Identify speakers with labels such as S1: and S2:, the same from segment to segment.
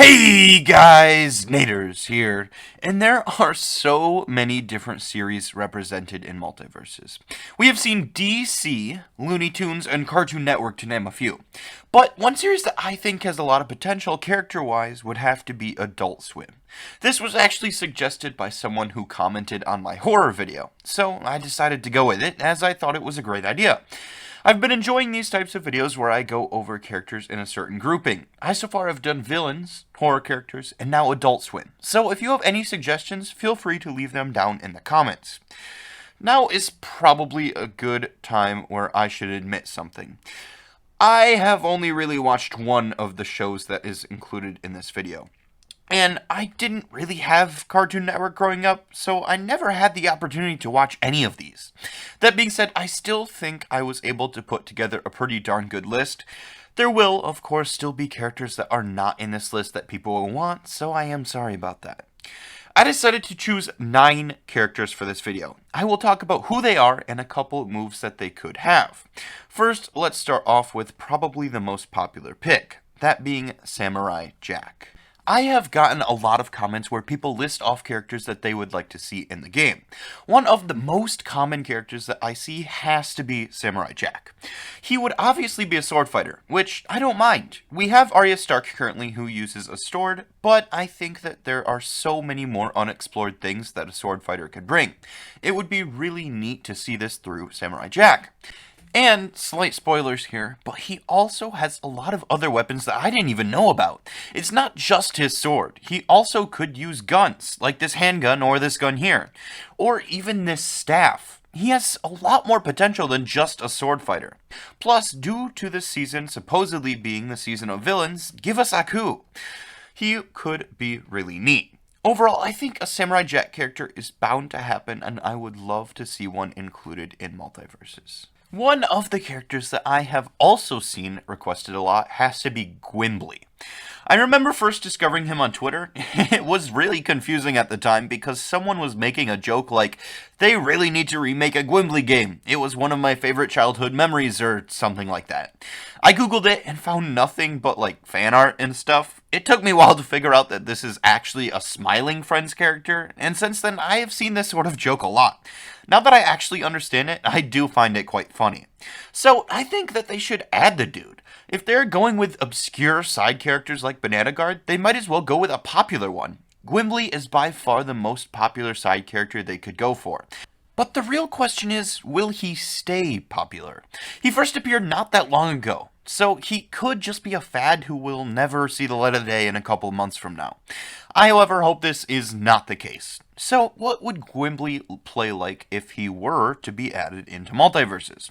S1: Hey guys, Naterz here, and there are so many different series represented in MultiVersus. We have seen DC, Looney Tunes, and Cartoon Network to name a few. But one series that I think has a lot of potential character-wise would have to be Adult Swim. This was actually suggested by someone who commented on my horror video, so I decided to go with it as I thought it was a great idea. I've been enjoying these types of videos where I go over characters in a certain grouping. I so far have done villains, horror characters, and now Adult Swim. So if you have any suggestions, feel free to leave them down in the comments. Now is probably a good time where I should admit something. I have only really watched one of the shows that is included in this video. And I didn't really have Cartoon Network growing up, so I never had the opportunity to watch any of these. That being said, I still think I was able to put together a pretty darn good list. There will, of course, still be characters that are not in this list that people will want, so I am sorry about that. I decided to choose 9 characters for this video. I will talk about who they are and a couple moves that they could have. First, let's start off with probably the most popular pick, that being Samurai Jack. I have gotten a lot of comments where people list off characters that they would like to see in the game. One of the most common characters that I see has to be Samurai Jack. He would obviously be a sword fighter, which I don't mind. We have Arya Stark currently who uses a sword, but I think that there are so many more unexplored things that a sword fighter could bring. It would be really neat to see this through Samurai Jack. And, slight spoilers here, but he also has a lot of other weapons that I didn't even know about. It's not just his sword. He also could use guns, like this handgun or this gun here. Or even this staff. He has a lot more potential than just a sword fighter. Plus, due to this season supposedly being the season of villains, give us Aku. He could be really neat. Overall, I think a Samurai Jack character is bound to happen, and I would love to see one included in MultiVersus. One of the characters that I have also seen requested a lot has to be Gwimbly. I remember first discovering him on Twitter. It was really confusing at the time because someone was making a joke like, they really need to remake a Gwimbly game. It was one of my favorite childhood memories or something like that. I googled it and found nothing but like fan art and stuff. It took me a while to figure out that this is actually a Smiling Friends character, and since then I have seen this sort of joke a lot. Now that I actually understand it, I do find it quite funny. So I think that they should add the dude. If they're going with obscure side characters like Banana Guard, they might as well go with a popular one. Gwimbly is by far the most popular side character they could go for. But the real question is, will he stay popular? He first appeared not that long ago, so he could just be a fad who will never see the light of day in a couple months from now. I, however, hope this is not the case. So, what would Gwimbly play like if he were to be added into MultiVersus?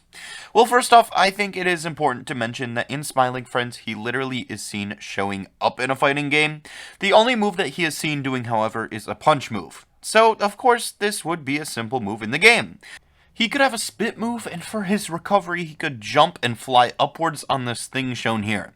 S1: Well, first off, I think it is important to mention that in Smiling Friends, he literally is seen showing up in a fighting game. The only move that he is seen doing, however, is a punch move. So, of course, this would be a simple move in the game. He could have a spit move, and for his recovery, he could jump and fly upwards on this thing shown here.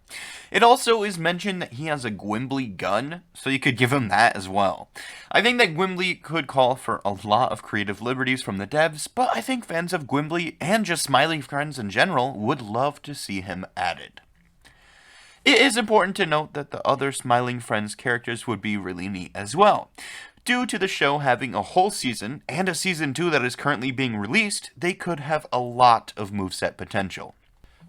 S1: It also is mentioned that he has a Gwimbly gun, so you could give him that as well. I think that Gwimbly could call for a lot of creative liberties from the devs, but I think fans of Gwimbly, and just Smiling Friends in general, would love to see him added. It is important to note that the other Smiling Friends characters would be really neat as well. Due to the show having a whole season, and a season 2 that is currently being released, they could have a lot of moveset potential.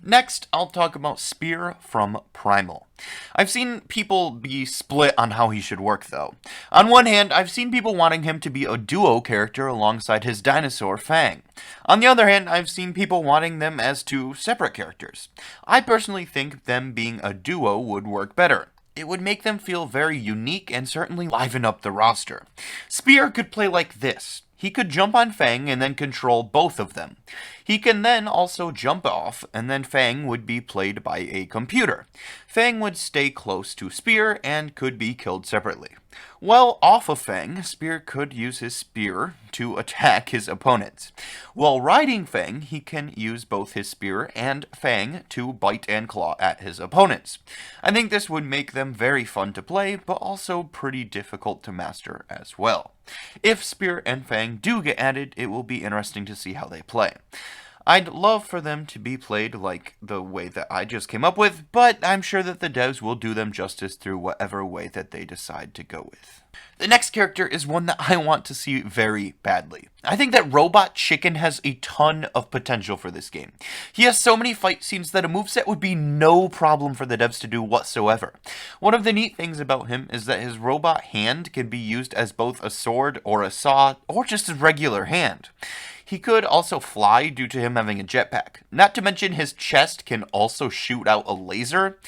S1: Next, I'll talk about Spear from Primal. I've seen people be split on how he should work though. On one hand, I've seen people wanting him to be a duo character alongside his dinosaur Fang. On the other hand, I've seen people wanting them as 2 separate characters. I personally think them being a duo would work better. It would make them feel very unique and certainly liven up the roster. Spear could play like this. He could jump on Fang and then control both of them. He can then also jump off, and then Fang would be played by a computer. Fang would stay close to Spear and could be killed separately. While off of Fang, Spear could use his spear to attack his opponents. While riding Fang, he can use both his spear and Fang to bite and claw at his opponents. I think this would make them very fun to play, but also pretty difficult to master as well. If Spear and Fang do get added, it will be interesting to see how they play. I'd love for them to be played like the way that I just came up with, but I'm sure that the devs will do them justice through whatever way that they decide to go with. The next character is one that I want to see very badly. I think that Robot Chicken has a ton of potential for this game. He has so many fight scenes that a moveset would be no problem for the devs to do whatsoever. One of the neat things about him is that his robot hand can be used as both a sword or a saw or just a regular hand. He could also fly due to him having a jetpack. Not to mention his chest can also shoot out a laser.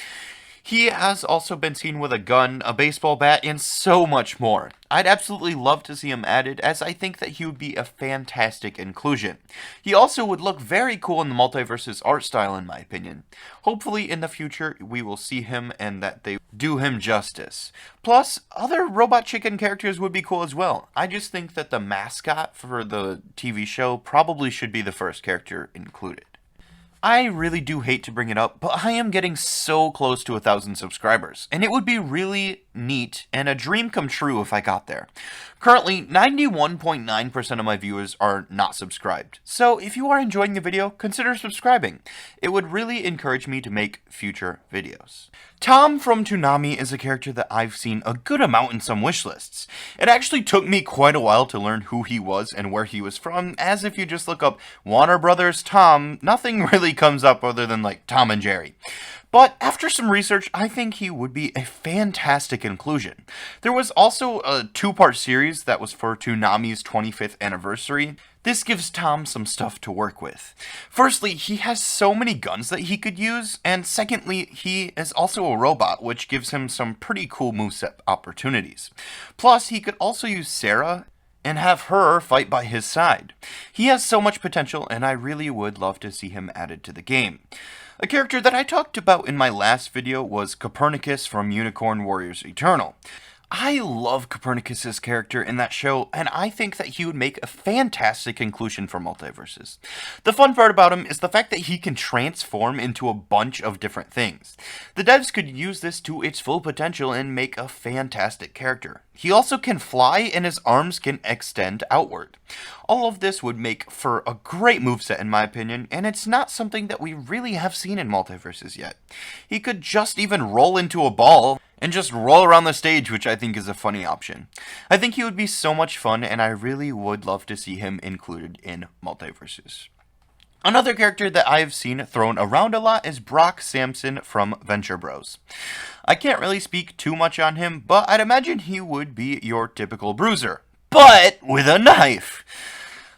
S1: He has also been seen with a gun, a baseball bat, and so much more. I'd absolutely love to see him added, as I think that he would be a fantastic inclusion. He also would look very cool in the MultiVersus art style, in my opinion. Hopefully in the future we will see him and that they do him justice. Plus, other Robot Chicken characters would be cool as well. I just think that the mascot for the TV show probably should be the first character included. I really do hate to bring it up, but I am getting so close to 1,000 subscribers, and it would be really neat and a dream come true if I got there. Currently, 91.9% of my viewers are not subscribed, so if you are enjoying the video, consider subscribing. It would really encourage me to make future videos. Tom from Toonami is a character that I've seen a good amount in some wish lists. It actually took me quite a while to learn who he was and where he was from, as if you just look up Warner Brothers Tom, nothing really comes up other than like Tom and Jerry. But after some research, I think he would be a fantastic inclusion. There was also a 2-part series that was for Toonami's 25th anniversary. This gives Tom some stuff to work with. Firstly, he has so many guns that he could use, and secondly, he is also a robot, which gives him some pretty cool moveset opportunities. Plus, he could also use Sarah and have her fight by his side. He has so much potential, and I really would love to see him added to the game. A character that I talked about in my last video was Copernicus from Unicorn Warriors Eternal. I love Copernicus's character in that show, and I think that he would make a fantastic inclusion for MultiVersus. The fun part about him is the fact that he can transform into a bunch of different things. The devs could use this to its full potential and make a fantastic character. He also can fly, and his arms can extend outward. All of this would make for a great moveset in my opinion, and it's not something that we really have seen in MultiVersus yet. He could just even roll into a ball and just roll around the stage, which I think is a funny option. I think he would be so much fun, and I really would love to see him included in MultiVersus. Another character that I've seen thrown around a lot is Brock Samson from Venture Bros. I can't really speak too much on him, but I'd imagine he would be your typical bruiser, but with a knife.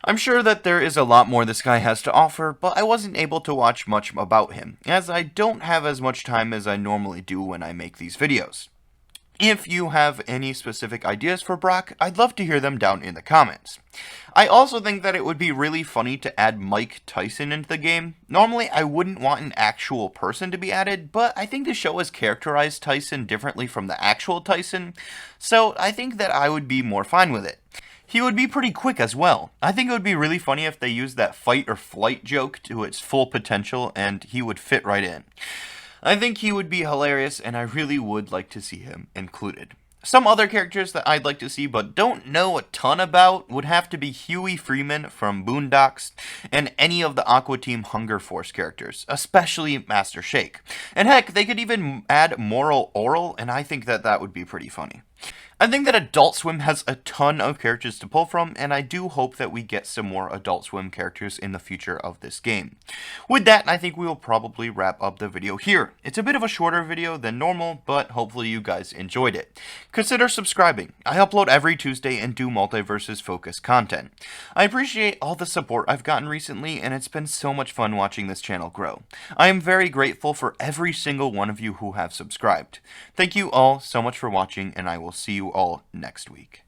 S1: I'm sure that there is a lot more this guy has to offer, but I wasn't able to watch much about him, as I don't have as much time as I normally do when I make these videos. If you have any specific ideas for Brock, I'd love to hear them down in the comments. I also think that it would be really funny to add Mike Tyson into the game. Normally, I wouldn't want an actual person to be added, but I think the show has characterized Tyson differently from the actual Tyson, so I think that I would be more fine with it. He would be pretty quick as well. I think it would be really funny if they used that fight or flight joke to its full potential, and he would fit right in. I think he would be hilarious, and I really would like to see him included. Some other characters that I'd like to see but don't know a ton about would have to be Huey Freeman from Boondocks and any of the Aqua Team Hunger Force characters, especially Master Shake. And heck, they could even add Moral Oral, and I think that that would be pretty funny. I think that Adult Swim has a ton of characters to pull from, and I do hope that we get some more Adult Swim characters in the future of this game. With that, I think we will probably wrap up the video here. It's a bit of a shorter video than normal, but hopefully you guys enjoyed it. Consider subscribing. I upload every Tuesday and do MultiVersus focused content. I appreciate all the support I've gotten recently, and it's been so much fun watching this channel grow. I am very grateful for every single one of you who have subscribed. Thank you all so much for watching, and I will see you all next week.